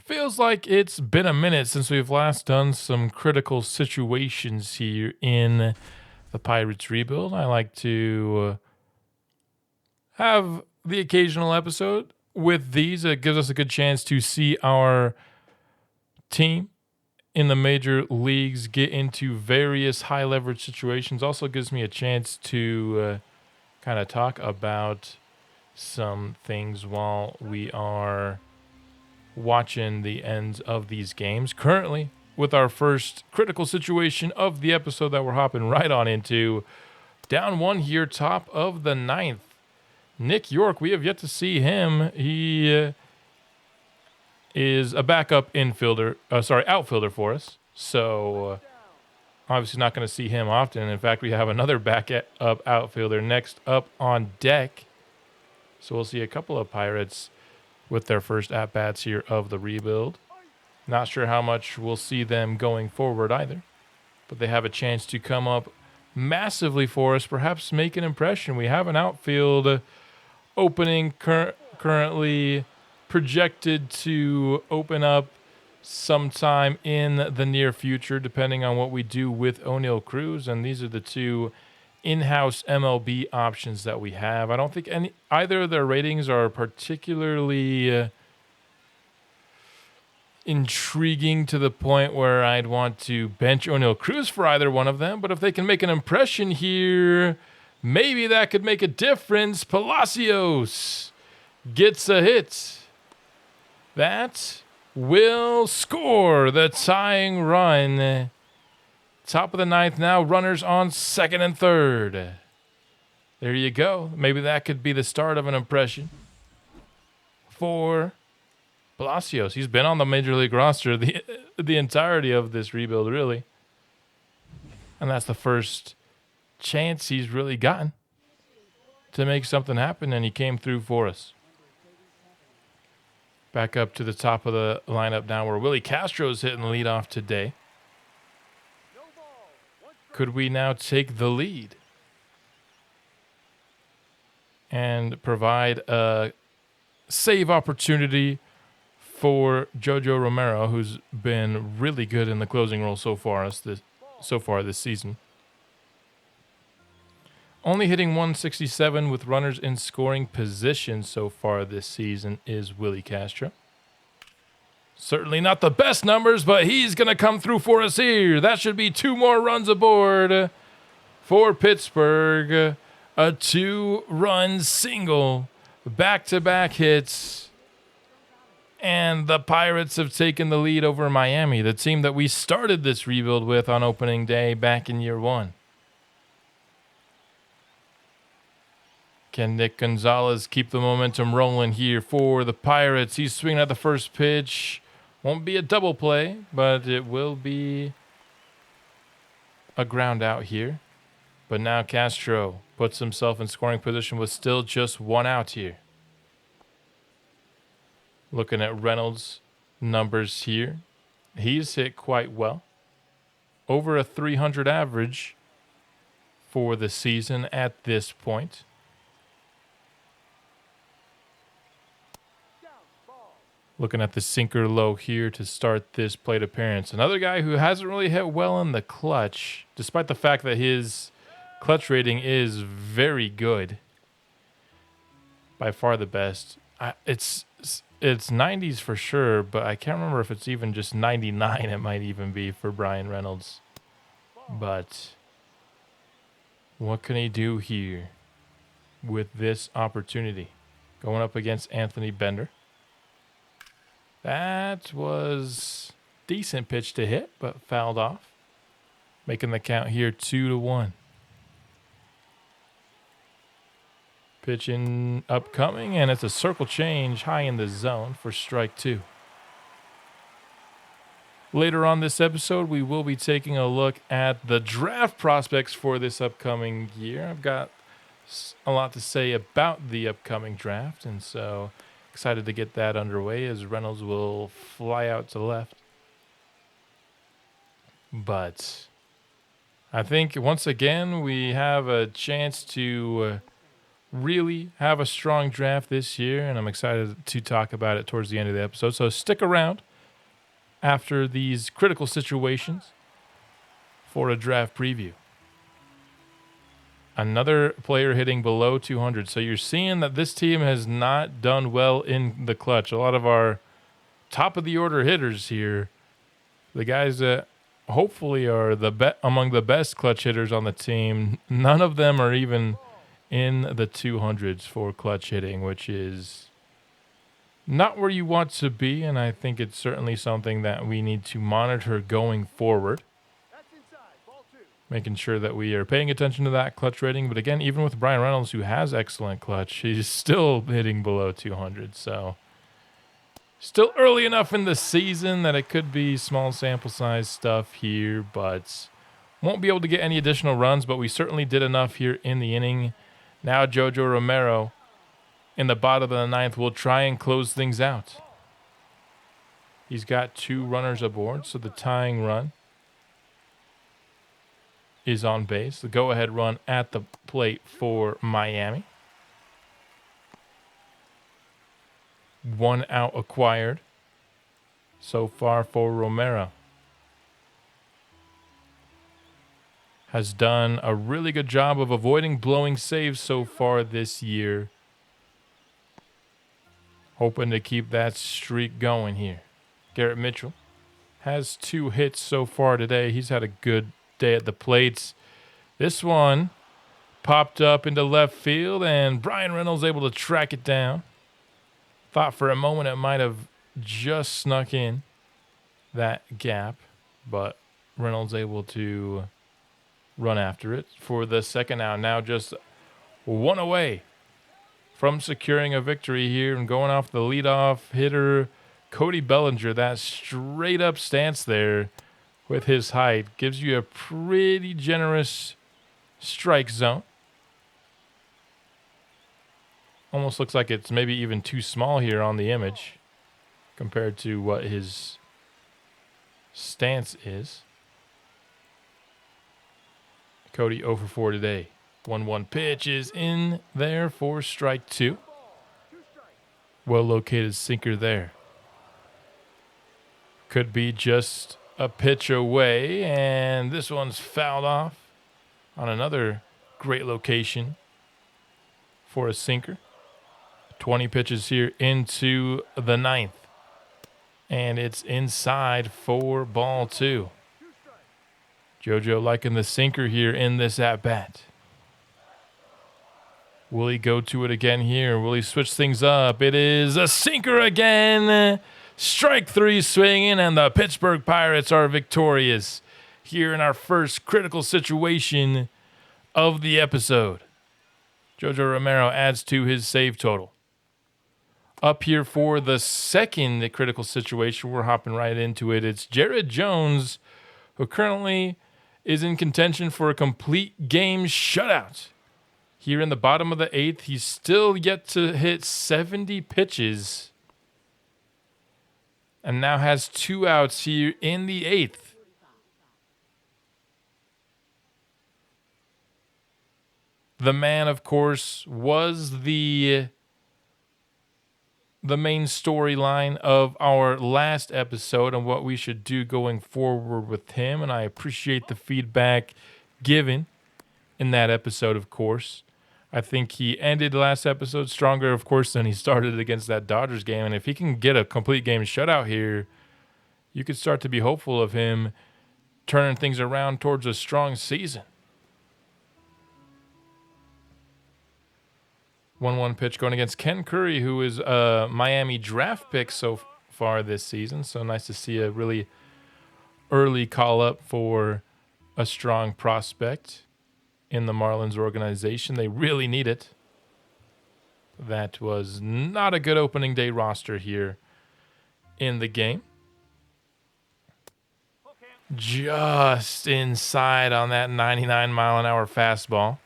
Feels like it's been a minute since we've last done some critical situations here in the Pirates rebuild. I like to have the occasional episode with these. It gives us a good chance to see our team in the major leagues get into various high leverage situations. Also gives me a chance to kind of talk about some things while we are watching the ends of these games. Currently, with our first critical situation of the episode that we're hopping right on into, down one here, top of the ninth. Nick York, we have yet to see him. He is a backup outfielder for us. So obviously not going to see him often. In fact, we have another backup outfielder next up on deck. So we'll see a couple of Pirates with their first at-bats here of the rebuild. Not sure how much we'll see them going forward either, but they have a chance to come up massively for us, perhaps make an impression. We have an outfield opening currently projected to open up sometime in the near future, depending on what we do with O'Neal Cruz, and these are the two in-house MLB options that we have. I don't think either of their ratings are particularly intriguing to the point where I'd want to bench O'Neal Cruz for either one of them, but if they can make an impression here, maybe that could make a difference. Palacios gets a hit. That will score the tying run. Top of the ninth now, runners on second and third. There you go. Maybe that could be the start of an impression for Palacios. He's been on the Major League roster the entirety of this rebuild, really. And that's the first chance he's really gotten to make something happen, and he came through for us. Back up to the top of the lineup now where Willie Castro's hitting the leadoff today. Could we now take the lead and provide a save opportunity for Jojo Romero, who's been really good in the closing role so far this season? Only hitting 167 with runners in scoring position so far this season is Willie Castro. Certainly not the best numbers, but he's going to come through for us here. That should be 2 more runs aboard for Pittsburgh. A 2-run single, back-to-back hits. And the Pirates have taken the lead over Miami, the team that we started this rebuild with on opening day back in year 1. Can Nick Gonzalez keep the momentum rolling here for the Pirates? He's swinging at the first pitch. Won't be a double play, but it will be a ground out here. But now Castro puts himself in scoring position with still just 1 out here. Looking at Reynolds' numbers here, he's hit quite well. Over a 300 average for the season at this point. Looking at the sinker low here to start this plate appearance. Another guy who hasn't really hit well in the clutch, despite the fact that his clutch rating is very good. By far the best. It's 90s for sure, but I can't remember if it's even just 99 it might even be for Brian Reynolds. But what can he do here with this opportunity? Going up against Anthony Bender. That was decent pitch to hit, but fouled off. Making the count here 2-1. Pitching upcoming, and it's a circle change high in the zone for strike 2. Later on this episode, we will be taking a look at the draft prospects for this upcoming year. I've got a lot to say about the upcoming draft, and so excited to get that underway as Reynolds will fly out to left. But I think once again we have a chance to really have a strong draft this year, and I'm excited to talk about it towards the end of the episode. So stick around after these critical situations for a draft preview. Another player hitting below 200. So you're seeing that this team has not done well in the clutch. A lot of our top of the order hitters here, the guys that hopefully are among the best clutch hitters on the team, none of them are even in the 200s for clutch hitting, which is not where you want to be, and I think it's certainly something that we need to monitor going forward. Making sure that we are paying attention to that clutch rating. But again, even with Brian Reynolds, who has excellent clutch, he's still hitting below 200. So still early enough in the season that it could be small sample size stuff here, but won't be able to get any additional runs, but we certainly did enough here in the inning. Now Jojo Romero in the bottom of the ninth will try and close things out. He's got 2 runners aboard, so the tying run is on base. The go-ahead run at the plate for Miami. 1 out acquired so far for Romero. Has done a really good job of avoiding blowing saves so far this year. Hoping to keep that streak going here. Garrett Mitchell has 2 hits so far today. He's had a good day at the plates. This one popped up into left field, and Brian Reynolds able to track it down. Thought for a moment it might have just snuck in that gap, but Reynolds able to run after it for the second out. Now just 1 away from securing a victory here and going off the leadoff hitter, Cody Bellinger. That straight up stance there with his height gives you a pretty generous strike zone. Almost looks like it's maybe even too small here on the image compared to what his stance is. Cody 0 for 4 today. 1-1 pitch is in there for strike 2. Well located sinker there. Could be just a pitch away, and this one's fouled off on another great location for a sinker. 20 pitches here into the ninth, and it's inside for ball 2. JoJo liking the sinker here in this at-bat. Will he go to it again here? Will he switch things up? It is a sinker again. Strike 3 swinging, and the Pittsburgh Pirates are victorious here in our first critical situation of the episode. Jojo Romero adds to his save total. Up here for the second critical situation, we're hopping right into it. It's Jared Jones, who currently is in contention for a complete game shutout. Here in the bottom of the 8th, he's still yet to hit 70 pitches and now has 2 outs here in the 8th. The man, of course, was the main storyline of our last episode and what we should do going forward with him, and I appreciate the feedback given in that episode, of course. I think he ended last episode stronger, of course, than he started against that Dodgers game. And if he can get a complete game shutout here, you could start to be hopeful of him turning things around towards a strong season. 1-1 pitch going against Ken Curry, who is a Miami draft pick so far this season. So nice to see a really early call-up for a strong prospect in the Marlins organization. They really need it. That was not a good opening day roster here in the game. Just inside on that 99-mile-an-hour fastball.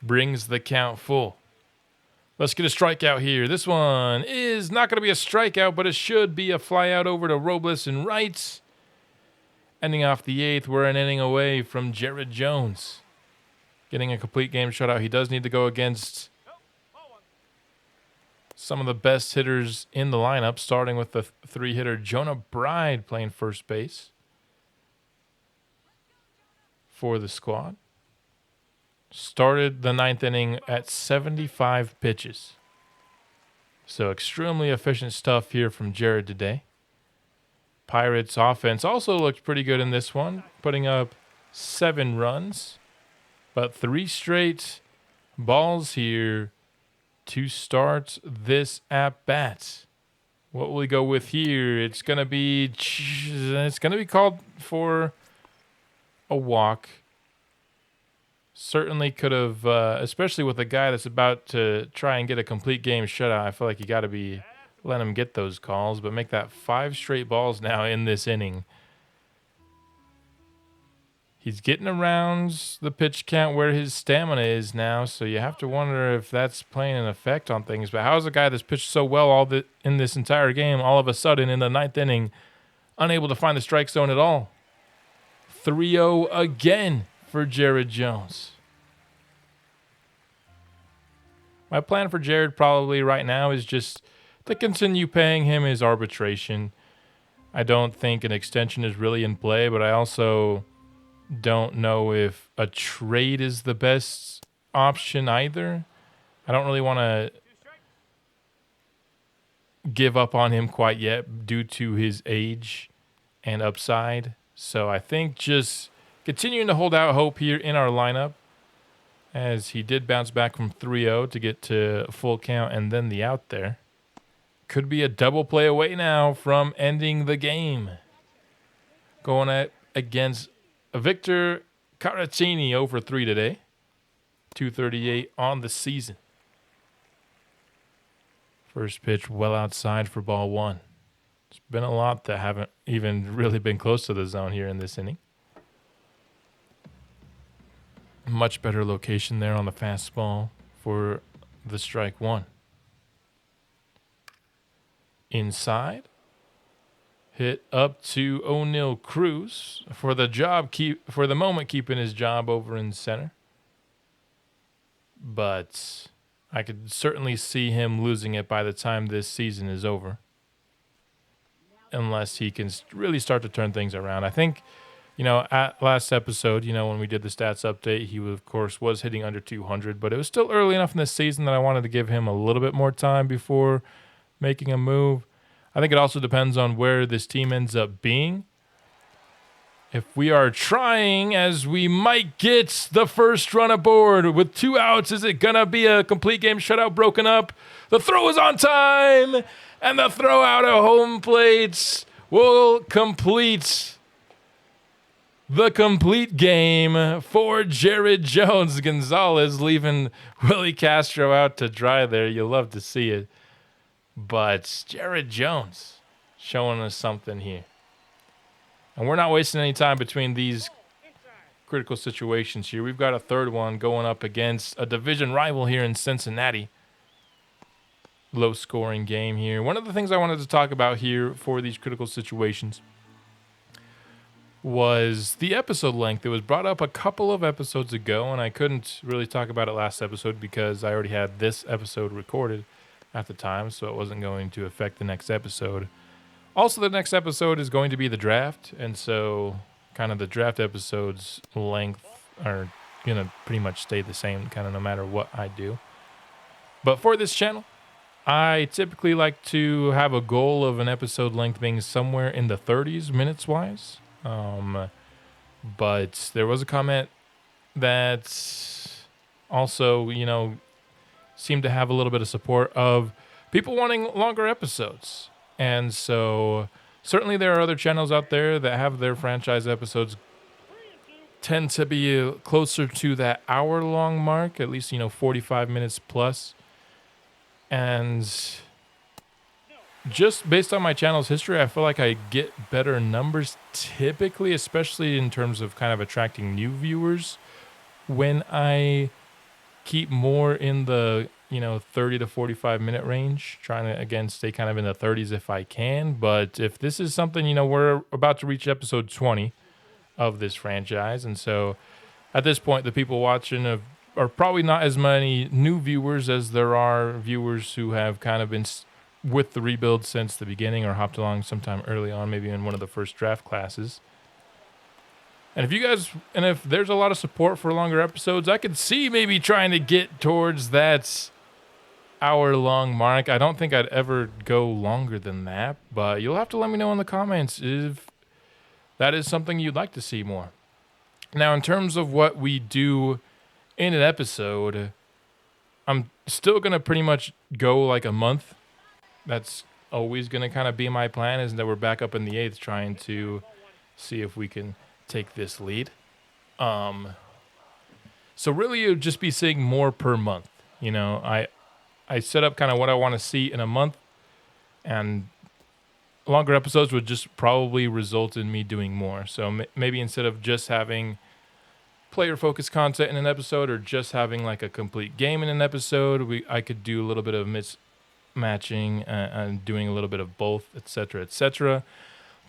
Brings the count full. Let's get a strikeout here. This one is not going to be a strikeout, but it should be a fly out over to Robles and right. Ending off the 8th, we're an inning away from Jared Jones getting a complete game shutout. He does need to go against some of the best hitters in the lineup, starting with the 3-hitter Jonah Bride playing first base for the squad. Started the 9th inning at 75 pitches. So extremely efficient stuff here from Jared today. Pirates offense also looked pretty good in this one, putting up 7 runs, but 3 straight balls here to start this at-bat. What will we go with here? It's gonna be called for a walk. Certainly could have, especially with a guy that's about to try and get a complete game shutout. I feel like you got to be letting him get those calls, but make that 5 straight balls now in this inning. He's getting around the pitch count where his stamina is now, so you have to wonder if that's playing an effect on things. But how is a guy that's pitched so well in this entire game all of a sudden in the 9th inning unable to find the strike zone at all? 3-0 again for Jared Jones. My plan for Jared probably right now is just to continue paying him his arbitration. I don't think an extension is really in play, but I also don't know if a trade is the best option either. I don't really want to give up on him quite yet due to his age and upside. So I think just continuing to hold out hope here in our lineup, as he did bounce back from 3-0 to get to full count and then the out there. Could be a double play away now from ending the game. Going against Victor Caratini over 3 today. 238 on the season. First pitch well outside for ball 1. It's been a lot that haven't even really been close to the zone here in this inning. Much better location there on the fastball for the strike 1. Inside. Hit up to O'Neal Cruz for the moment keeping his job over in center. But I could certainly see him losing it by the time this season is over. Unless he can really start to turn things around. I think, at last episode, when we did the stats update, he, of course, was hitting under 200. But it was still early enough in the season that I wanted to give him a little bit more time before making a move. I think it also depends on where this team ends up being. If we are trying, as we might get the first run aboard with 2 outs, is it going to be a complete game shutout broken up? The throw is on time, and the throw out of home plate will complete the complete game for Jared Jones. Gonzalez leaving Willie Castro out to dry there. You'll love to see it. But Jared Jones showing us something here. And we're not wasting any time between these critical situations here. We've got a third one going up against a division rival here in Cincinnati. Low-scoring game here. One of the things I wanted to talk about here for these critical situations was the episode length. It was brought up a couple of episodes ago, and I couldn't really talk about it last episode because I already had this episode recorded at the time, so it wasn't going to affect the next episode. Also, the next episode is going to be the draft, and so kind of the draft episodes length are going to pretty much stay the same kind of no matter what I do. But for this channel, I typically like to have a goal of an episode length being somewhere in the 30s minutes-wise. But there was a comment that also, seemed to have a little bit of support of people wanting longer episodes. And so certainly there are other channels out there that have their franchise episodes tend to be closer to that hour-long mark, at least, 45 minutes plus. And just based on my channel's history, I feel like I get better numbers typically, especially in terms of kind of attracting new viewers, when I keep more in the 30 to 45 minute range, trying to again stay kind of in the 30s if I can. But if this is something, we're about to reach episode 20 of this franchise, and so at this point the people watching have are probably not as many new viewers as there are viewers who have kind of been with the rebuild since the beginning or hopped along sometime early on, maybe in one of the first draft classes. And if there's a lot of support for longer episodes, I could see maybe trying to get towards that hour-long mark. I don't think I'd ever go longer than that, but you'll have to let me know in the comments if that is something you'd like to see more. Now, in terms of what we do in an episode, I'm still going to pretty much go like a month. That's always going to kind of be my plan, is that we're back up in the 8th trying to see if we can take this lead. So really it would just be seeing more per month. You know, I set up kind of what I want to see in a month, and longer episodes would just probably result in me doing more. So maybe instead of just having player-focused content in an episode or just having like a complete game in an episode, I could do a little bit of mismatching and doing a little bit of both, etc., etc.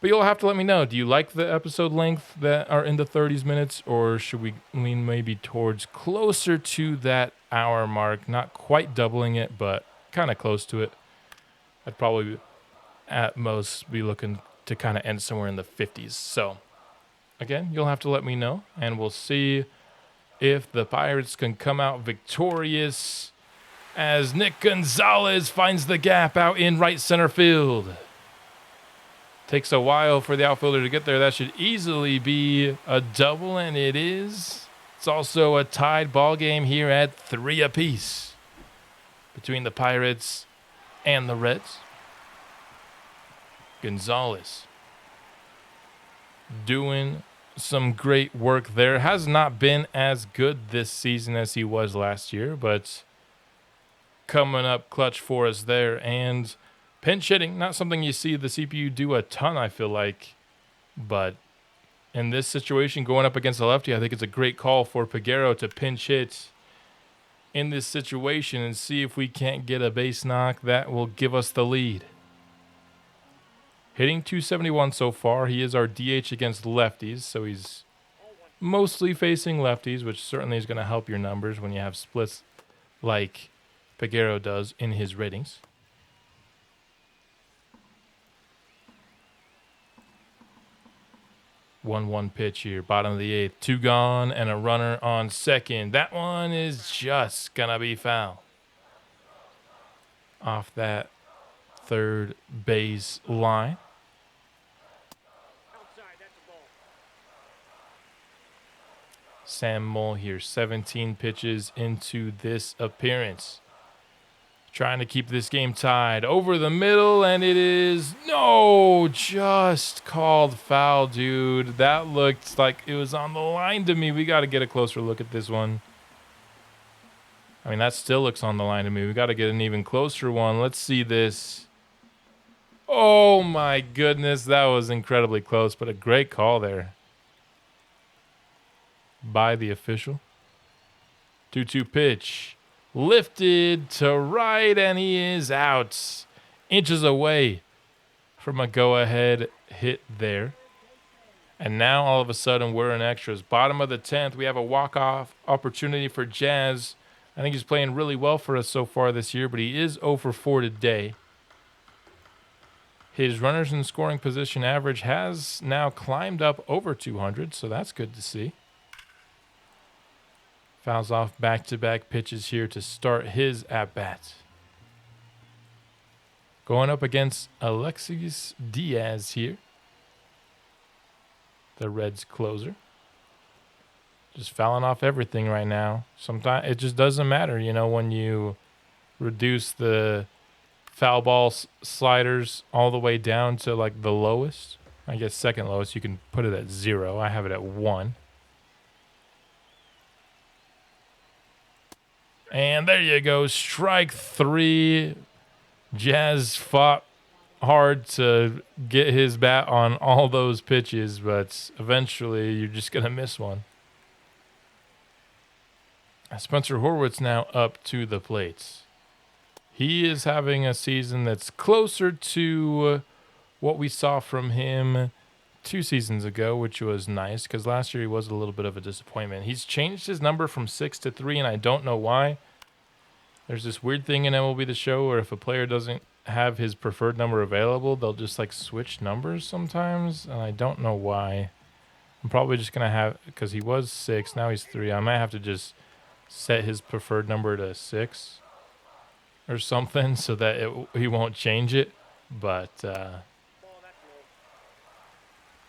But you'll have to let me know. Do you like the episode length that are in the 30s minutes, or should we lean maybe towards closer to that hour mark? Not quite doubling it, but kind of close to it. I'd probably at most be looking to kind of end somewhere in the 50s. So again, you'll have to let me know, and we'll see if the Pirates can come out victorious as Nick Gonzalez finds the gap out in right center field. Takes a while for the outfielder to get there. That should easily be a double, and it is. It's also a tied ball game here at 3 apiece between the Pirates and the Reds. Gonzalez doing some great work there. Has not been as good this season as he was last year, but coming up clutch for us there. And pinch hitting, not something you see the CPU do a ton, I feel like. But in this situation, going up against a lefty, I think it's a great call for Peguero to pinch hit in this situation and see if we can't get a base knock that will give us the lead. Hitting .271 so far. He is our DH against lefties, so he's mostly facing lefties, which certainly is going to help your numbers when you have splits like Peguero does in his ratings. One pitch here, bottom of the 8th. 2 gone and a runner on second. That one is just going to be foul. Off that third base line. Sam Moll here, 17 pitches into this appearance. Trying to keep this game tied. Over the middle, and it is just called foul, dude. That looked like it was on the line to me. We got to get a closer look at this one. I mean, that still looks on the line to me. We got to get an even closer one. Let's see this. Oh, my goodness. That was incredibly close, but a great call there by the official. 2-2 pitch. Lifted to right, and he is out. Inches away from a go-ahead hit there. And now, all of a sudden, we're in extras. Bottom of the 10th, we have a walk-off opportunity for Jazz. I think he's playing really well for us so far this year, but he is 0 for 4 today. His runners in scoring position average has now climbed up over 200, so that's good to see. Fouls off back-to-back pitches here to start his at-bat. Going up against Alexis Diaz here, the Reds closer. Just fouling off everything right now. Sometimes it just doesn't matter, you know, when you reduce the foul ball sliders all the way down to like the lowest. I guess second lowest, you can put it at 0. I have it at 1. And there you go, strike 3. Jazz fought hard to get his bat on all those pitches, but eventually you're just going to miss one. Spencer Horwitz now up to the plate. He is having a season that's closer to what we saw from him 2 seasons ago, which was nice because last year he was a little bit of a disappointment. He's changed his number from 6 to 3, and I don't know why. There's this weird thing in MLB the Show where if a player doesn't have his preferred number available, they'll just like switch numbers sometimes, and I don't know why. I'm probably just going to have, because he was 6, now he's 3. I might have to just set his preferred number to 6 or something so that he won't change it. But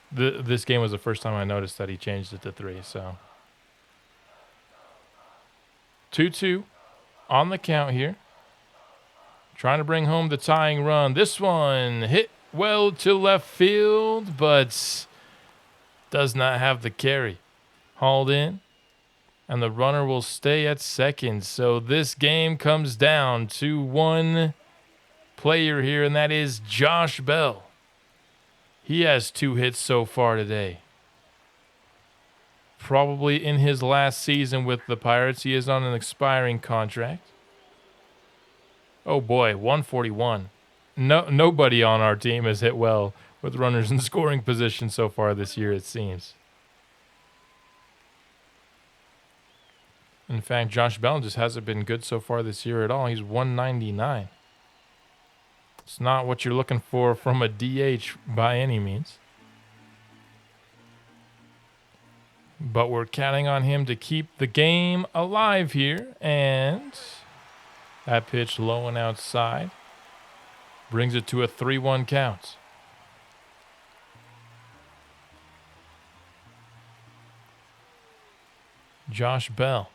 this game was the first time I noticed that he changed it to 3. So 2-2 on the count here. Trying to bring home the tying run. This one hit well to left field, but does not have the carry. Hauled in, and the runner will stay at second. So this game comes down to one player here, and that is Josh Bell. He has 2 hits so far today. Probably in his last season with the Pirates. He is on an expiring contract. Oh boy, 141. Nobody on our team has hit well with runners in scoring position so far this year, it seems. In fact, Josh Bell just hasn't been good so far this year at all. He's 199. It's not what you're looking for from a DH by any means. But we're counting on him to keep the game alive here. And that pitch low and outside brings it to a 3-1 count. Josh Bell.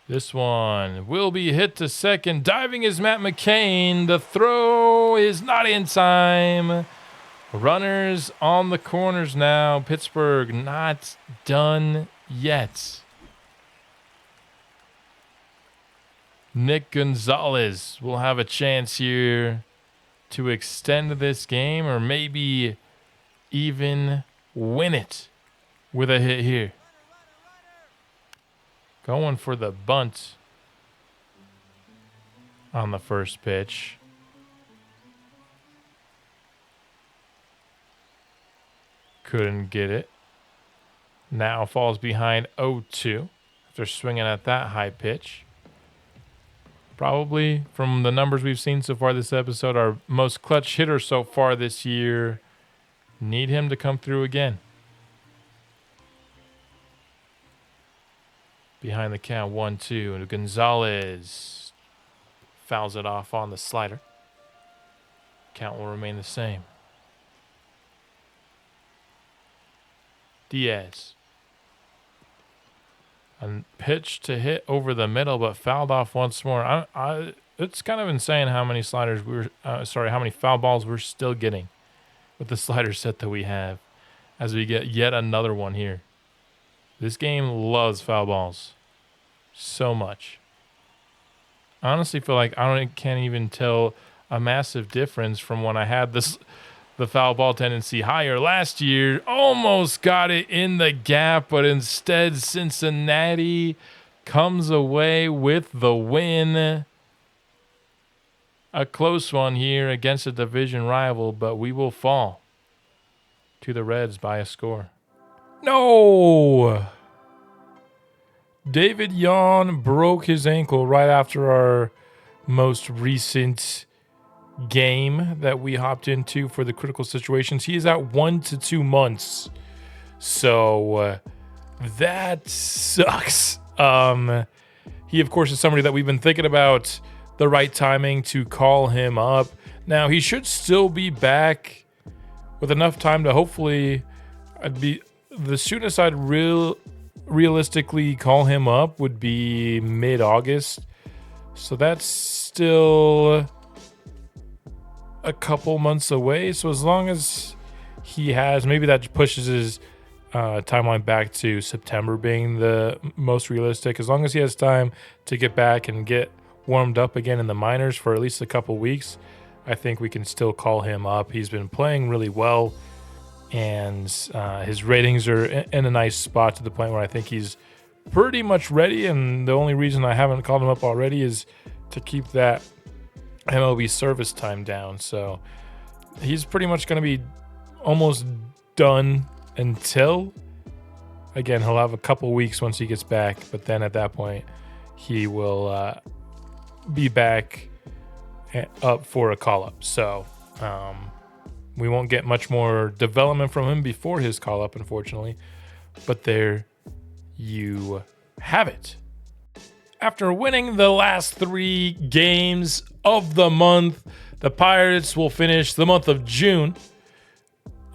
This one will be hit to second. Diving is Matt McCain. The throw is not in time. Runners on the corners now. Pittsburgh not done yet. Nick Gonzalez will have a chance here to extend this game or maybe even win it with a hit here. Going for the bunt on the first pitch. Couldn't get it. Now falls behind 0-2 after swinging at that high pitch. Probably, from the numbers we've seen so far this episode, our most clutch hitter so far this year. Need him to come through again. Behind the count, 1-2. And Gonzalez fouls it off on the slider. Count will remain the same. Diaz. A pitch to hit over the middle, but fouled off once more. It's kind of insane how many how many foul balls we're still getting with the slider set that we have as we get yet another one here. This game loves foul balls so much. I honestly feel like can't even tell a massive difference from when I had the foul ball tendency higher last year. Almost got it in the gap, but instead Cincinnati comes away with the win. A close one here against a division rival, but we will fall to the Reds by a score. No! David Yon broke his ankle right after our most recent game that we hopped into for the critical situations. He is out 1 to 2 months. So that sucks. He, of course, is somebody that we've been thinking about the right timing to call him up. Now, he should still be back with enough time to hopefully the soonest I'd realistically call him up would be mid-August. So that's still a couple months away. So as long as he has, maybe that pushes his timeline back to September being the most realistic. As long as he has time to get back and get warmed up again in the minors for at least a couple weeks, I think we can still call him up. He's been playing really well, and his ratings are in a nice spot to the point where I think he's pretty much ready. And the only reason I haven't called him up already is to keep that MLB service time down. So he's pretty much going to be almost done until, again, he'll have a couple weeks once he gets back, but then at that point, he will be back up for a call-up. So we won't get much more development from him before his call-up, unfortunately. But there you have it. After winning the last 3 games of the month, the Pirates will finish the month of June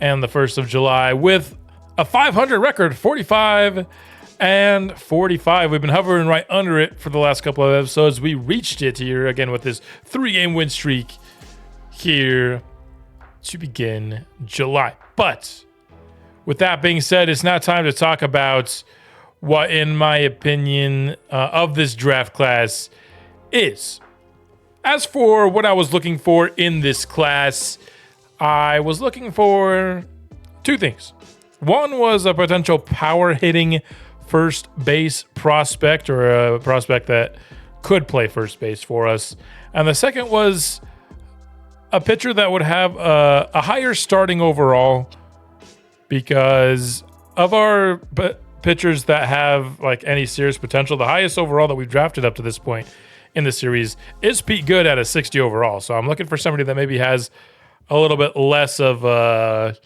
and the 1st of July with a .500 record, 45 and 45. We've been hovering right under it for the last couple of episodes. We reached it here again with this 3-game win streak here to begin July. But with that being said, it's now time to talk about what, in my opinion, of this draft class is. As for what I was looking for in this class, I was looking for 2 things. One was a potential power hitting first base prospect, or a prospect that could play first base for us. And the second was a pitcher that would have a higher starting overall, because of our pitchers that have like any serious potential, the highest overall that we've drafted up to this point in the series is Pete Good at a 60 overall. So I'm looking for somebody that maybe has a little bit less of a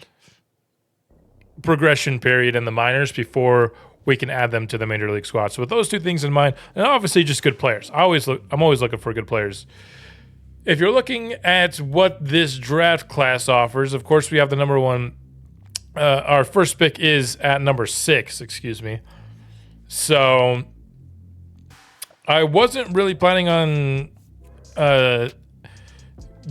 progression period in the minors before we can add them to the major league squad. So with those 2 things in mind, and obviously just good players. I'm always looking for good players. If you're looking at what this draft class offers, of course we have the number 1. Our first pick is at number 6, excuse me. So I wasn't really planning on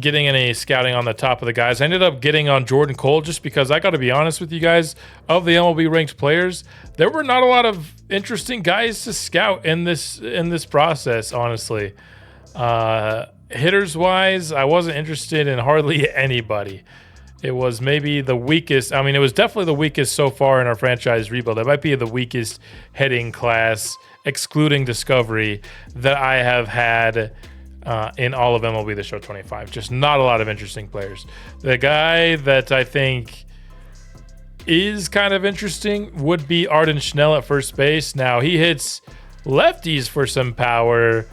getting any scouting on the top of the guys. I ended up getting on Jordan Cole just because, I got to be honest with you guys, of the MLB ranked players, there were not a lot of interesting guys to scout in this process, honestly. Hitters wise, I wasn't interested in hardly anybody. It was maybe the weakest. I mean, it was definitely the weakest so far in our franchise rebuild. It might be the weakest hitting class, excluding Discovery, that I have had in all of MLB the Show 25. Just not a lot of interesting players. The guy that I think is kind of interesting would be Arden Schnell at first base. Now, he hits lefties for some power.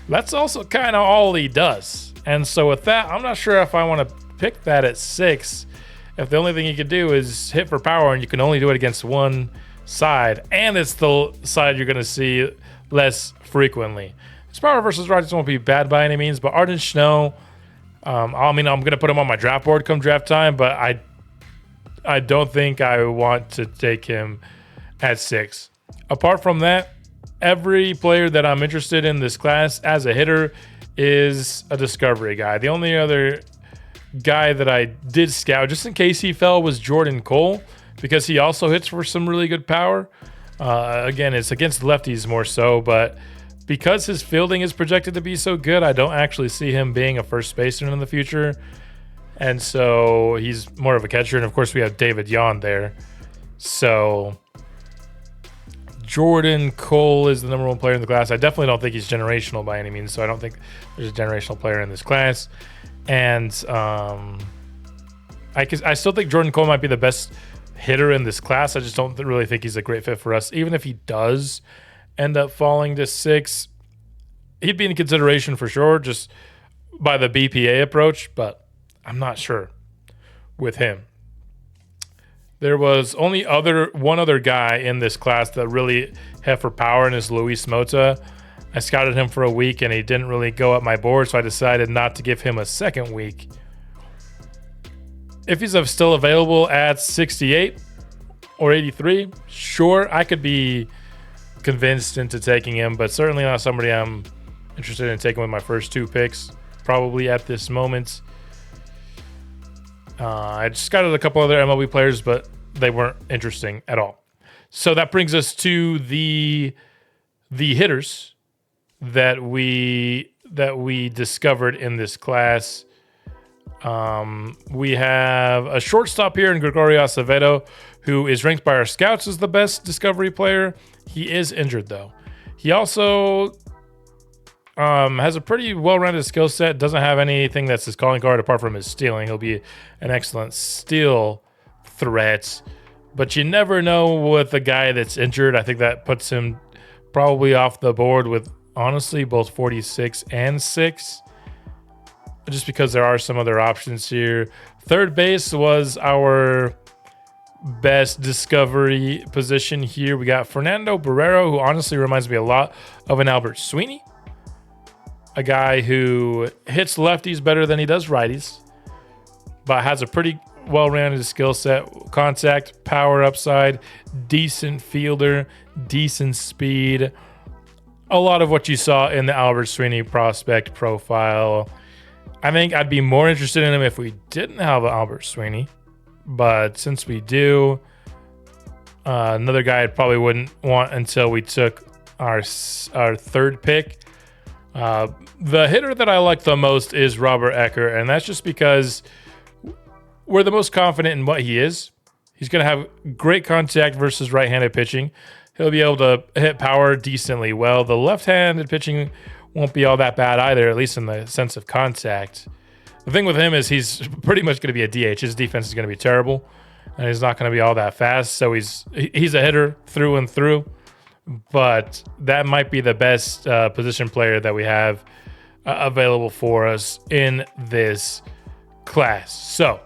That's also kind of all he does. And so with that, I'm not sure if I want to pick that at 6 if the only thing you can do is hit for power, and you can only do it against one side, and it's the side you're going to see less frequently. His power versus rights won't be bad by any means, but Arden Schnell, I'm going to put him on my draft board come draft time, but I don't think I want to take him at 6. Apart from that, every player that I'm interested in this class as a hitter is a Discovery guy. The only other guy that I did scout, just in case he fell, was Jordan Cole, because he also hits for some really good power. Again, it's against lefties more so, but because his fielding is projected to be so good, I don't actually see him being a first baseman in the future. And so he's more of a catcher. And of course, we have David Yon there. So Jordan Cole is the number 1 player in the class. I definitely don't think he's generational by any means, so I don't think there's a generational player in this class. And I still think Jordan Cole might be the best hitter in this class. I just don't really think he's a great fit for us. Even if he does end up falling to 6, he'd be in consideration for sure, just by the BPA approach, but I'm not sure with him. There was only one other guy in this class that really had for power, and is Luis Mota. I scouted him for a week, and he didn't really go up my board, so I decided not to give him a second week. If he's still available at 68 or 83, sure, I could be convinced into taking him, but certainly not somebody I'm interested in taking with my first 2 picks, probably at this moment. I just scouted a couple other MLB players, but they weren't interesting at all. So that brings us to the hitters that we discovered in this class. We have a shortstop here in Gregorio Acevedo, who is ranked by our scouts as the best Discovery player. He is injured, though. He also has a pretty well-rounded skill set. Doesn't have anything that's his calling card apart from his stealing. He'll be an excellent steal threat. But you never know with a guy that's injured. I think that puts him probably off the board with, honestly, both 46 and 6. Just because there are some other options here. Third base was our best discovery position here. We got Fernando Barrero, who honestly reminds me a lot of an Albert Sweeney. A guy who hits lefties better than he does righties, but has a pretty well-rounded skill set, contact, power upside, decent fielder, decent speed. A lot of what you saw in the Albert Sweeney prospect profile. I think I'd be more interested in him if we didn't have Albert Sweeney, but since we do, another guy I probably wouldn't want until we took our third pick. The hitter that I like the most is Robert Ecker, and that's just because we're the most confident in what he is. He's going to have great contact versus right-handed pitching. He'll be able to hit power decently well. The left-handed pitching won't be all that bad either, at least in the sense of contact. The thing with him is he's pretty much going to be a DH. His defense is going to be terrible, and he's not going to be all that fast. So he's a hitter through and through, but that might be the best position player that we have available for us in this class. So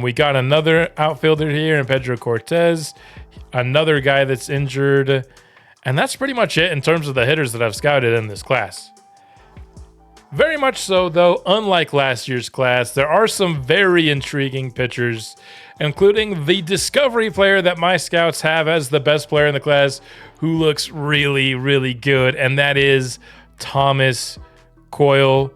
we got another outfielder here in Pedro Cortez, another guy that's injured. And that's pretty much it in terms of the hitters that I've scouted in this class. Very much so, though, unlike last year's class, there are some very intriguing pitchers, including the discovery player that my scouts have as the best player in the class, who looks really, really good, and that is Thomas Coyle.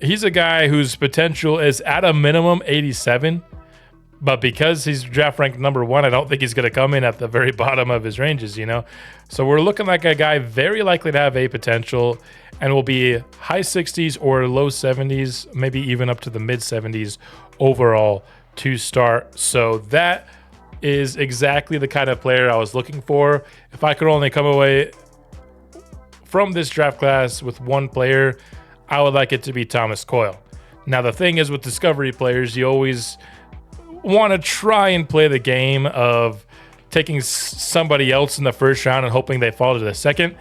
He's a guy whose potential is at a minimum 87. But because he's draft ranked number 1, I don't think he's going to come in at the very bottom of his ranges, So we're looking like a guy very likely to have a potential and will be high 60s or low 70s, maybe even up to the mid 70s overall to start. So that is exactly the kind of player I was looking for. If I could only come away from this draft class with one player, I would like it to be Thomas Coyle. Now, the thing is with discovery players, you always want to try and play the game of taking somebody else in the first round and hoping they fall to the second.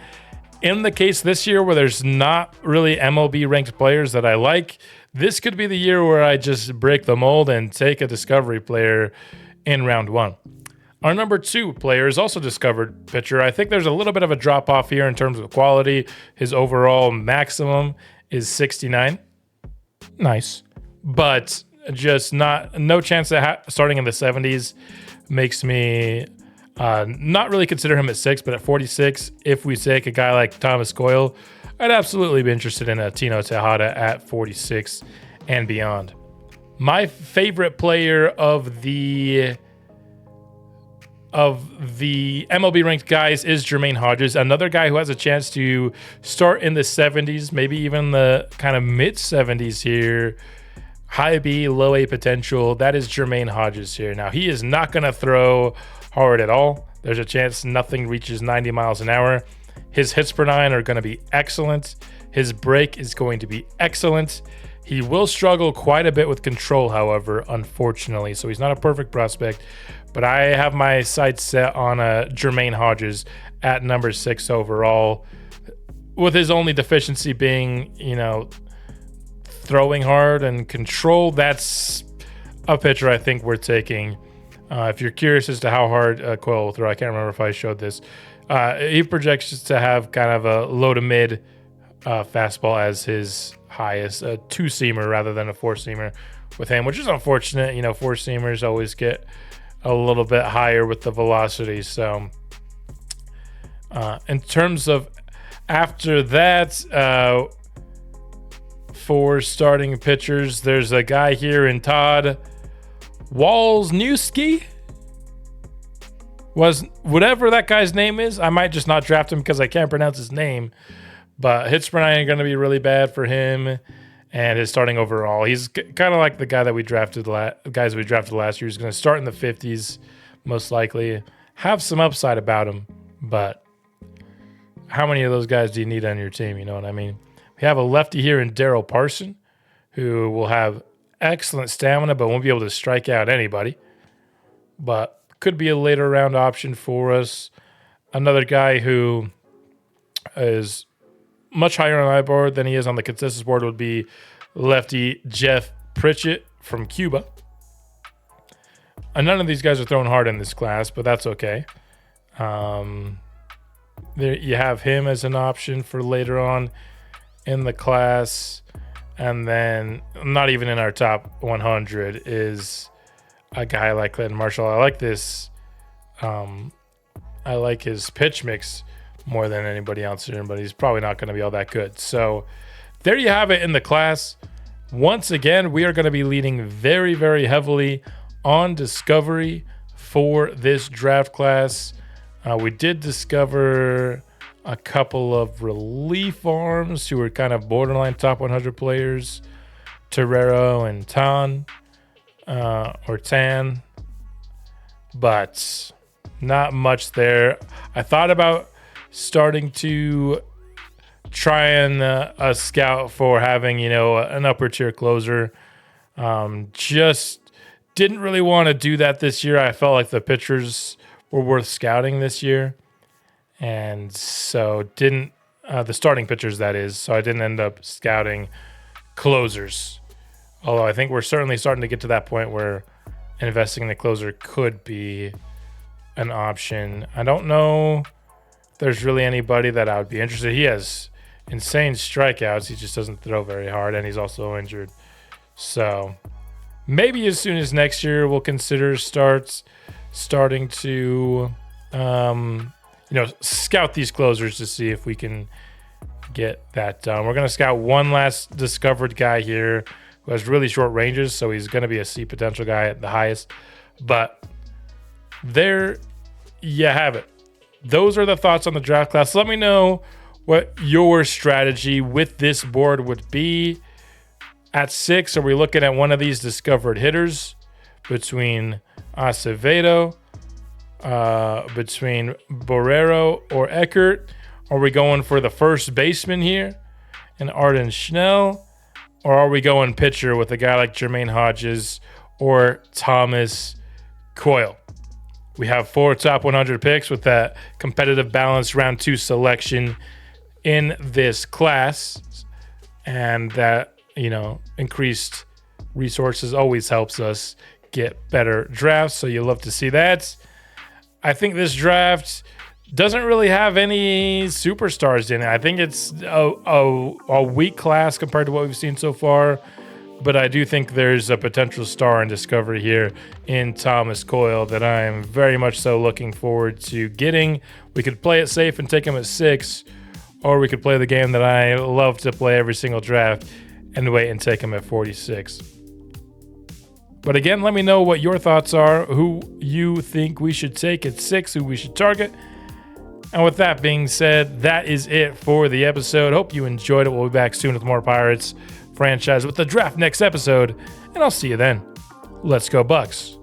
In the case this year where there's not really MLB ranked players that I like, this could be the year where I just break the mold and take a discovery player in round 1. Our number 2 player is also discovered pitcher. I think there's a little bit of a drop off here in terms of quality. His overall maximum is 69. Nice. But just no chance of starting in the 70s makes me not really consider him at 6, but at 46, if we take a guy like Thomas Coyle, I'd absolutely be interested in a Tino Tejada at 46 and beyond. My favorite player of the MLB ranked guys is Jermaine Hodges, another guy who has a chance to start in the 70s, maybe even the kind of mid 70s here. High B, low A potential. That is Jermaine Hodges here. Now, he is not going to throw hard at all. There's a chance nothing reaches 90 miles an hour. His hits per 9 are going to be excellent. His break is going to be excellent. He will struggle quite a bit with control, however, unfortunately. So he's not a perfect prospect. But I have my sights set on Jermaine Hodges at number 6 overall, with his only deficiency being, throwing hard and control. That's a pitcher I think we're taking. If you're curious as to how hard Coyle will throw, I can't remember if I showed this. He projects to have kind of a low to mid fastball as his highest, a 2-seamer rather than a 4-seamer with him, which is unfortunate. 4-seamers always get a little bit higher with the velocity. So in terms of after that, for starting pitchers, there's a guy here in Todd Walsniewski. Whatever that guy's name is, I might just not draft him because I can't pronounce his name. But hits per 9 are going to be really bad for him, and his starting overall, he's kind of like the guy that we drafted guys we drafted last year. He's going to start in the 50s, most likely. Have some upside about him, but how many of those guys do you need on your team? You know what I mean? We have a lefty here in Daryl Parson, who will have excellent stamina, but won't be able to strike out anybody. But could be a later round option for us. Another guy who is much higher on my board than he is on the consensus board would be lefty Jeff Pritchett from Cuba. And none of these guys are throwing hard in this class, but that's okay. There you have him as an option for later on in the class. And then not even in our top 100 is a guy like Clayton Marshall. I like this. I like his pitch mix more than anybody else here, but he's probably not going to be all that good. So there you have it in the class. Once again, we are going to be leaning very, very heavily on discovery for this draft class. We did discover a couple of relief arms who were kind of borderline top 100 players, Torero and Tan, but not much there. I thought about starting to try and scout for having, an upper tier closer. Just didn't really want to do that this year. I felt like the pitchers were worth scouting this year. And so didn't, the starting pitchers, that is. So I didn't end up scouting closers. Although I think we're certainly starting to get to that point where investing in the closer could be an option. I don't know if there's really anybody that I would be interested. He has insane strikeouts. He just doesn't throw very hard, and he's also injured. So maybe as soon as next year we'll consider starting to scout these closers to see if we can get that done. We're going to scout one last discovered guy here who has really short ranges, so he's going to be a C potential guy at the highest. But there you have it. Those are the thoughts on the draft class. Let me know what your strategy with this board would be. At 6, are we looking at one of these discovered hitters between Acevedo, between Borrero or Eckert? Are we going for the first baseman here and Arden Schnell? Or are we going pitcher with a guy like Jermaine Hodges or Thomas Coyle? We have 4 top 100 picks with that competitive balanced round 2 selection in this class. And that, increased resources always helps us get better drafts. So you'll love to see that. I think this draft doesn't really have any superstars in it. I think it's a weak class compared to what we've seen so far. But I do think there's a potential star in discovery here in Thomas Coyle that I am very much so looking forward to getting. We could play it safe and take him at 6, or we could play the game that I love to play every single draft and wait and take him at 46. But again, let me know what your thoughts are, who you think we should take at 6, who we should target. And with that being said, that is it for the episode. Hope you enjoyed it. We'll be back soon with more Pirates franchise with the draft next episode, and I'll see you then. Let's go Bucks.